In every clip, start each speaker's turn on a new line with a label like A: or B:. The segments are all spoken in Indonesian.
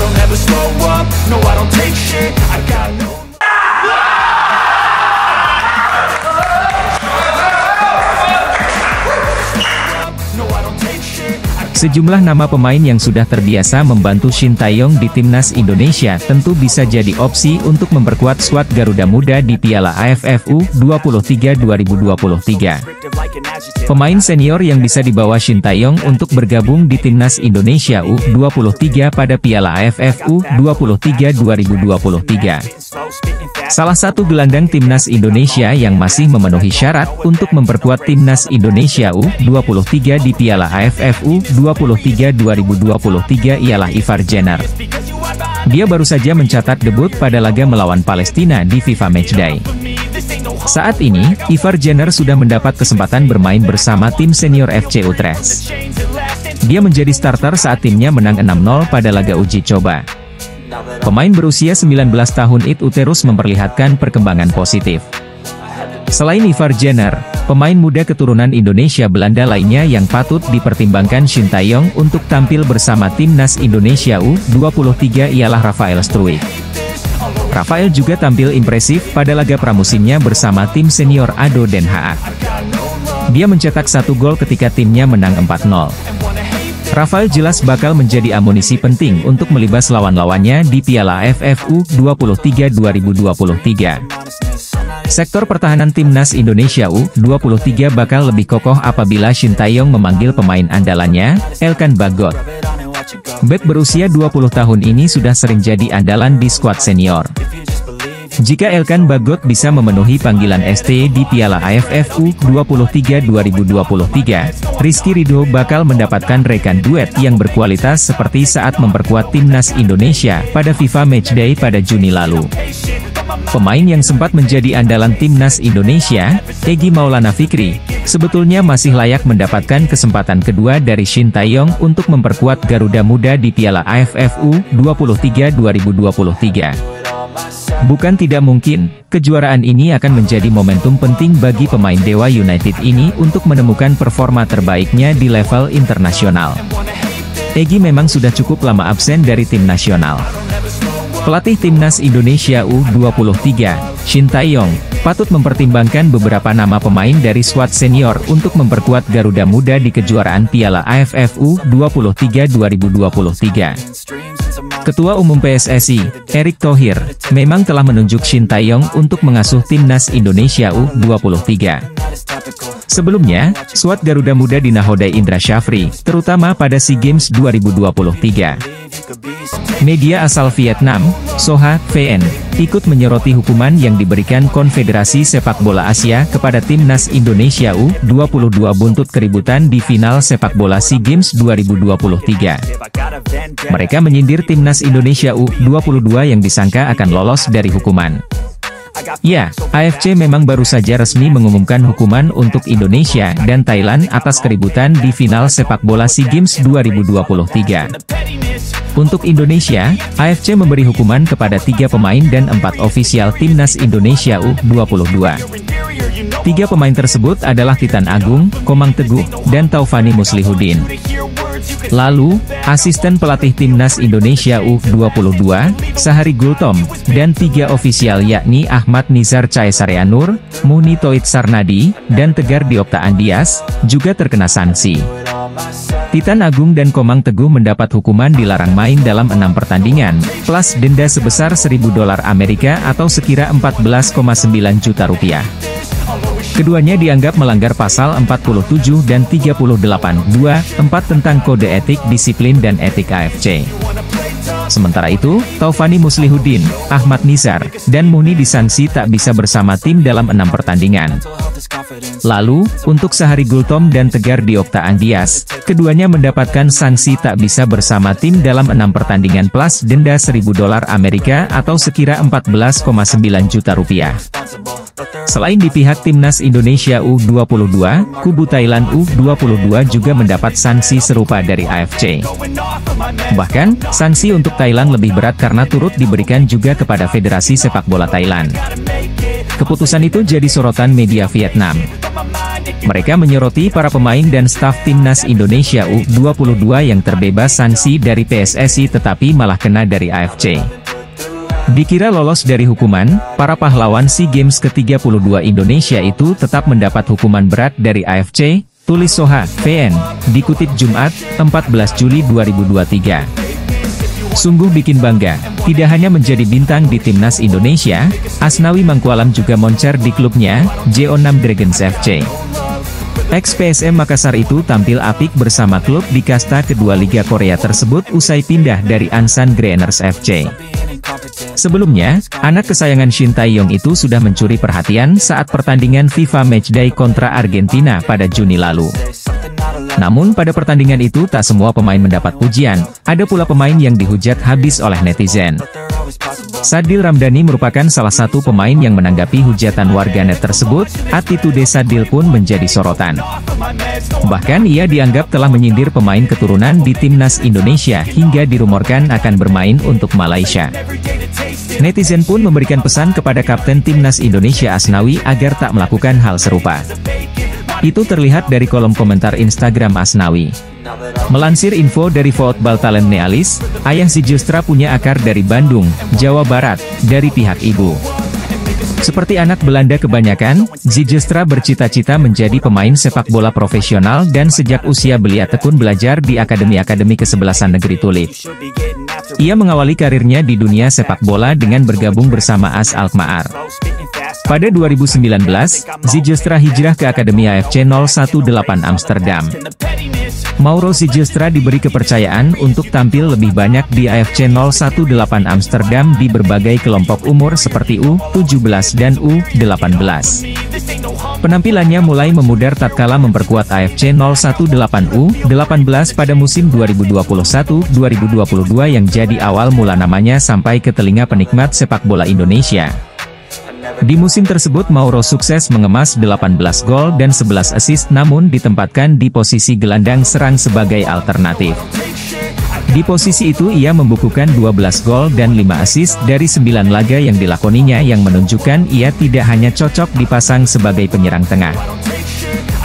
A: I'll never slow up, no I don't take shit, I got no.
B: Sejumlah nama pemain yang sudah terbiasa membantu Shin Tae-yong di timnas Indonesia tentu bisa jadi opsi untuk memperkuat skuad Garuda Muda di Piala AFF U23 2023. Pemain senior yang bisa dibawa Shin Tae-yong untuk bergabung di timnas Indonesia U23 pada Piala AFF U23 2023. Salah satu gelandang timnas Indonesia yang masih memenuhi syarat untuk memperkuat timnas Indonesia U23 di Piala AFF U23 2023 ialah Ivar Jenner. Dia baru saja mencatat debut pada laga melawan Palestina di FIFA Matchday. Saat ini, Ivar Jenner sudah mendapat kesempatan bermain bersama tim senior FC Utrecht. Dia menjadi starter saat timnya menang 6-0 pada laga uji coba. Pemain berusia 19 tahun itu terus memperlihatkan perkembangan positif. Selain Ivar Jenner, pemain muda keturunan Indonesia Belanda lainnya yang patut dipertimbangkan Shin Tae-yong untuk tampil bersama timnas Indonesia U23 ialah Rafael Struijk. Rafael juga tampil impresif pada laga pramusimnya bersama tim senior ADO Den Haag. Dia mencetak 1 gol ketika timnya menang 4-0. Rafael jelas bakal menjadi amunisi penting untuk melibas lawan-lawannya di Piala AFF U23 2023. Sektor pertahanan timnas Indonesia U23 bakal lebih kokoh apabila Shin Tae-yong memanggil pemain andalannya, Elkan Bagot. Bek berusia 20 tahun ini sudah sering jadi andalan di skuad senior. Jika Elkan Bagot bisa memenuhi panggilan ST di Piala AFF U23 2023, Rizky Ridho bakal mendapatkan rekan duet yang berkualitas seperti saat memperkuat timnas Indonesia pada FIFA Matchday pada Juni lalu. Pemain yang sempat menjadi andalan timnas Indonesia, Egy Maulana Fikri, sebetulnya masih layak mendapatkan kesempatan kedua dari Shin Tae-yong untuk memperkuat Garuda Muda di Piala AFF U23 2023. Bukan tidak mungkin, kejuaraan ini akan menjadi momentum penting bagi pemain Dewa United ini untuk menemukan performa terbaiknya di level internasional. Egy memang sudah cukup lama absen dari tim nasional. Pelatih timnas Indonesia U23, Shin Tae-yong, patut mempertimbangkan beberapa nama pemain dari skuad senior untuk memperkuat Garuda Muda di kejuaraan Piala AFF U23 2023. Ketua Umum PSSI, Erick Thohir, memang telah menunjuk Shin Tae-yong untuk mengasuh timnas Indonesia U23. Sebelumnya, skuad Garuda Muda dinahodai Indra Syafri, terutama pada SEA Games 2023. Media asal Vietnam, Soha VN, ikut menyoroti hukuman yang diberikan Konfederasi Sepak Bola Asia kepada timnas Indonesia U22 buntut keributan di final sepak bola SEA Games 2023. Mereka menyindir timnas Indonesia U22 yang disangka akan lolos dari hukuman. Ya, AFC memang baru saja resmi mengumumkan hukuman untuk Indonesia dan Thailand atas keributan di final sepak bola SEA Games 2023. Untuk Indonesia, AFC memberi hukuman kepada 3 pemain dan 4 ofisial timnas Indonesia U22. 3 pemain tersebut adalah Titan Agung, Komang Teguh, dan Taufani Muslihuddin. Lalu, asisten pelatih timnas Indonesia U22, Sahari Gultom, dan 3 ofisial yakni Ahmad Nizar Caesarianur, Muhni Toit Sarnadi, dan Tegar Diopta Andias, juga terkena sanksi. Titan Agung dan Komang Teguh mendapat hukuman dilarang main dalam 6 pertandingan, plus denda sebesar $1.000 Amerika atau sekira 14,9 juta rupiah. Keduanya dianggap melanggar pasal 47 dan 38(2)(4) tentang Kode Etik Disiplin dan Etik AFC. Sementara itu, Taufani Muslihuddin, Ahmad Nizar, dan Muhni disanksi tak bisa bersama tim dalam 6 pertandingan. Lalu, untuk Sahari Gultom dan Tegar Diopta Andias, keduanya mendapatkan sanksi tak bisa bersama tim dalam 6 pertandingan plus denda $1.000 Amerika atau sekira 14,9 juta rupiah. Selain di pihak timnas Indonesia U22, kubu Thailand U22 juga mendapat sanksi serupa dari AFC. Bahkan, sanksi untuk Thailand lebih berat karena turut diberikan juga kepada Federasi Sepak Bola Thailand. Keputusan itu jadi sorotan media Vietnam. Mereka menyoroti para pemain dan staf timnas Indonesia U22 yang terbebas sanksi dari PSSI tetapi malah kena dari AFC. Dikira lolos dari hukuman, para pahlawan SEA Games ke-32 Indonesia itu tetap mendapat hukuman berat dari AFC, tulis Soha, VN, dikutip Jumat, 14 Juli 2023. Sungguh bikin bangga, tidak hanya menjadi bintang di timnas Indonesia, Asnawi Mangkualam juga moncer di klubnya, JO6 Dragons FC. Ex-PSM Makassar itu tampil apik bersama klub di kasta kedua Liga Korea tersebut usai pindah dari Ansan Greeners FC. Sebelumnya, anak kesayangan Shin Tae-yong itu sudah mencuri perhatian saat pertandingan FIFA Matchday kontra Argentina pada Juni lalu. Namun pada pertandingan itu tak semua pemain mendapat pujian, ada pula pemain yang dihujat habis oleh netizen. Sadil Ramdhani merupakan salah satu pemain yang menanggapi hujatan warganet tersebut, attitude Sadil pun menjadi sorotan. Bahkan ia dianggap telah menyindir pemain keturunan di timnas Indonesia hingga dirumorkan akan bermain untuk Malaysia. Netizen pun memberikan pesan kepada Kapten Timnas Indonesia Asnawi agar tak melakukan hal serupa. Itu terlihat dari kolom komentar Instagram Asnawi. Melansir info dari Football Talent Nealis, ayah Zijustra punya akar dari Bandung, Jawa Barat, dari pihak ibu. Seperti anak Belanda kebanyakan, Zijustra bercita-cita menjadi pemain sepak bola profesional dan sejak usia belia tekun belajar di Akademi Kesebelasan Negeri Tulip. Ia mengawali karirnya di dunia sepak bola dengan bergabung bersama AS Alkmaar. Pada 2019, Zijustra hijrah ke Akademi AFC 018 Amsterdam. Mauro Zijustra diberi kepercayaan untuk tampil lebih banyak di AFC 018 Amsterdam di berbagai kelompok umur seperti U17 dan U18. Penampilannya mulai memudar tatkala memperkuat AFC 018 U18 pada musim 2021-2022 yang jadi awal mula namanya sampai ke telinga penikmat sepak bola Indonesia. Di musim tersebut Mauro sukses mengemas 18 gol dan 11 assist namun ditempatkan di posisi gelandang serang sebagai alternatif. Di posisi itu ia membukukan 12 gol dan 5 assist dari 9 laga yang dilakoninya yang menunjukkan ia tidak hanya cocok dipasang sebagai penyerang tengah.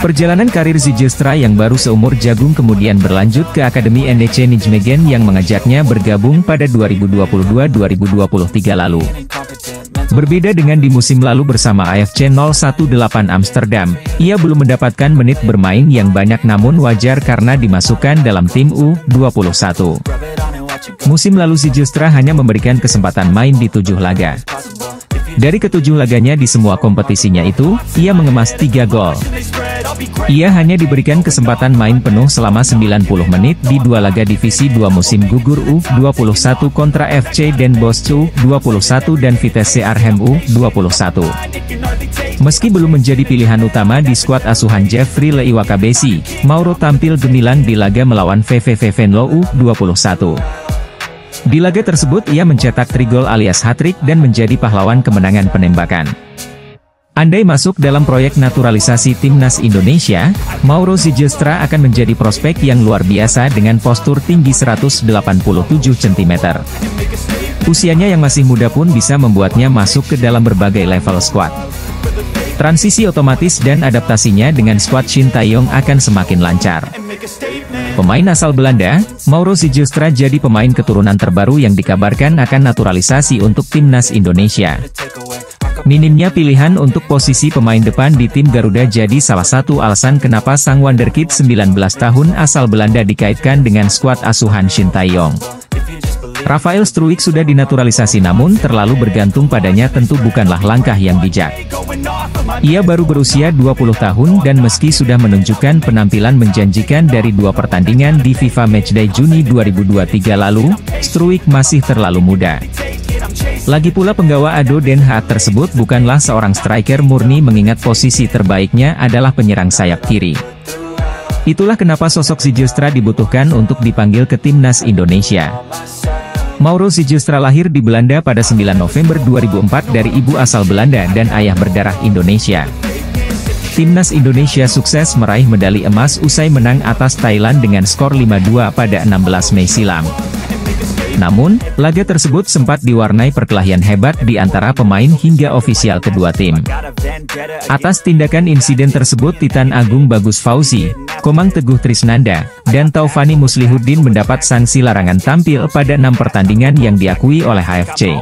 B: Perjalanan karir Zijustra yang baru seumur jagung kemudian berlanjut ke Akademi NEC Nijmegen yang mengajaknya bergabung pada 2022-2023 lalu. Berbeda dengan di musim lalu bersama AFC 018 Amsterdam, ia belum mendapatkan menit bermain yang banyak namun wajar karena dimasukkan dalam tim U21. Musim lalu Zijustra hanya memberikan kesempatan main di 7 laga. Dari ke-7 laganya di semua kompetisinya itu, ia mengemas 3 gol. Ia hanya diberikan kesempatan main penuh selama 90 menit di 2 laga divisi 2 musim gugur U21 kontra FC Den Bosch U21 dan Vitesse Arnhem U21. Meski belum menjadi pilihan utama di skuad asuhan Jeffrey Leiwakabesi, Mauro tampil gemilang di laga melawan VVV Venlo U21. Di laga tersebut ia mencetak 3 gol alias hat-trick dan menjadi pahlawan kemenangan penembakan. Andai masuk dalam proyek naturalisasi timnas Indonesia, Mauro Zijustra akan menjadi prospek yang luar biasa dengan postur tinggi 187 cm. Usianya yang masih muda pun bisa membuatnya masuk ke dalam berbagai level skuad. Transisi otomatis dan adaptasinya dengan skuad Shin Tae-yong akan semakin lancar. Pemain asal Belanda, Mauro Zijustra jadi pemain keturunan terbaru yang dikabarkan akan naturalisasi untuk timnas Indonesia. Minimnya pilihan untuk posisi pemain depan di tim Garuda jadi salah satu alasan kenapa sang wonderkid 19 tahun asal Belanda dikaitkan dengan skuad asuhan Shin Tae-yong. Rafael Struijk sudah dinaturalisasi namun terlalu bergantung padanya tentu bukanlah langkah yang bijak. Ia baru berusia 20 tahun dan meski sudah menunjukkan penampilan menjanjikan dari 2 pertandingan di FIFA Matchday Juni 2023 lalu, Struijk masih terlalu muda. Lagi pula penggawa Ado Den Haag tersebut bukanlah seorang striker murni mengingat posisi terbaiknya adalah penyerang sayap kiri. Itulah kenapa sosok Zijustra dibutuhkan untuk dipanggil ke timnas Indonesia. Mauro Zijustra lahir di Belanda pada 9 November 2004 dari ibu asal Belanda dan ayah berdarah Indonesia. Timnas Indonesia sukses meraih medali emas usai menang atas Thailand dengan skor 5-2 pada 16 Mei silam. Namun, laga tersebut sempat diwarnai perkelahian hebat di antara pemain hingga ofisial kedua tim. Atas tindakan insiden tersebut Titan Agung Bagus Fauzi, Komang Teguh Trisnanda, dan Taufani Muslihuddin mendapat sanksi larangan tampil pada 6 pertandingan yang diakui oleh AFC.